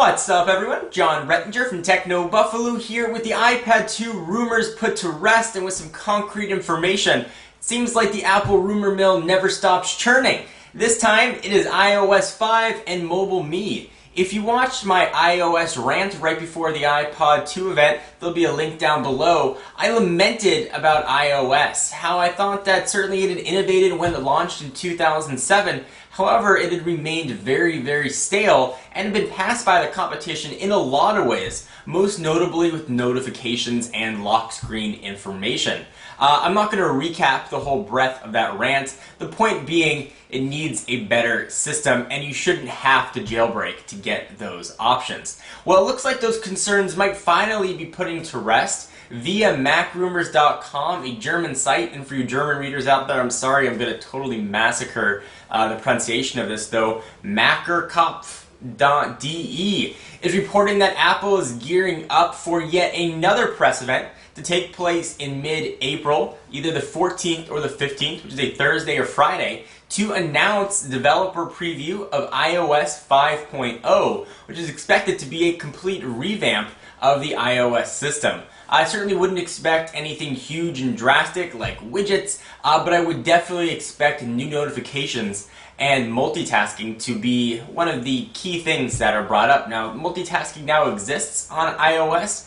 What's up, everyone? John Rettinger from Techno Buffalo here with the iPad 2 rumors put to rest and with some concrete information. It seems like the Apple rumor mill never stops churning. This time it is iOS 5 and Mobile Me. If you watched my iOS rant right before the iPod 2 event, there'll be a link down below. I lamented about iOS, how I thought that certainly it had innovated when it launched in 2007. However, it had remained very stale and had been passed by the competition in a lot of ways, most notably with notifications and lock screen information. I'm not going to recap the whole breadth of that rant. The point being, it needs a better system and you shouldn't have to jailbreak to get those options. Well, it looks like those concerns might finally be putting to rest via macrumors.com, a German site, and for you German readers out there, I'm sorry, I'm going to totally massacre the pronunciation of this though. Mackerkopf.de is reporting that Apple is gearing up for yet another press event to take place in mid-April, either the 14th or the 15th, which is a Thursday or Friday, to announce developer preview of iOS 5.0, which is expected to be a complete revamp of the iOS system. I certainly wouldn't expect anything huge and drastic like widgets, but I would definitely expect new notifications and multitasking to be one of the key things that are brought up. Now, multitasking now exists on iOS.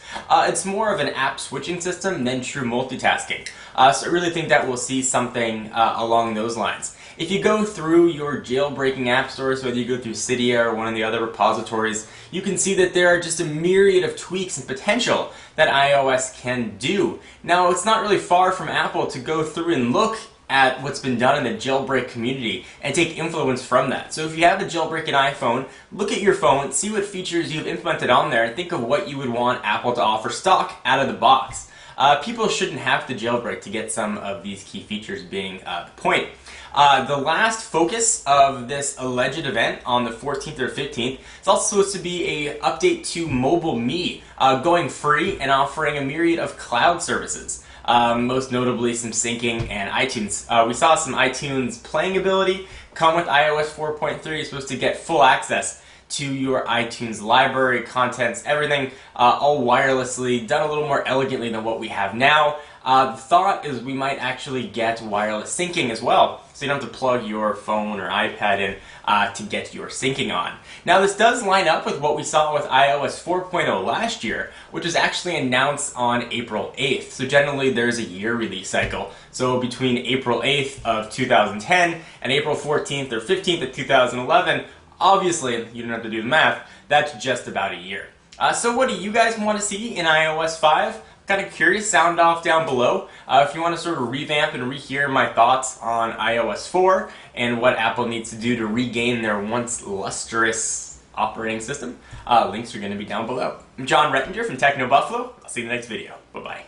It's more of an app switching system than true multitasking. So I really think that we'll see something along those lines. If you go through your jailbreaking app stores, whether you go through Cydia or one of the other repositories, you can see that there are just a myriad of tweaks and potential that iOS can do. Now, it's not really far from Apple to go through and look at what's been done in the jailbreak community and take influence from that. So if you have a jailbreaking iPhone, look at your phone, see what features you've implemented on there, and think of what you would want Apple to offer stock out of the box. People shouldn't have to jailbreak to get some of these key features being the point. The last focus of this alleged event on the 14th or 15th is also supposed to be an update to Mobile Me, going free and offering a myriad of cloud services. Most notably some syncing and iTunes. We saw some iTunes playing ability come with iOS 4.3. You're supposed to get full access to your iTunes library, contents, everything, all wirelessly, done a little more elegantly than what we have now. The thought is we might actually get wireless syncing as well, so you don't have to plug your phone or iPad in to get your syncing on. Now this does line up with what we saw with iOS 4.0 last year, which was actually announced on April 8th. So generally there's a year release cycle. So between April 8th of 2010 and April 14th or 15th of 2011, obviously, you don't have to do the math, that's just about a year. So what do you guys want to see in iOS 5? Kind of curious, sound off down below. If you want to sort of revamp and rehear my thoughts on iOS 4 and what Apple needs to do to regain their once lustrous operating system, links are going to be down below. I'm John Rettinger from Techno Buffalo. I'll see you in the next video. Bye-bye.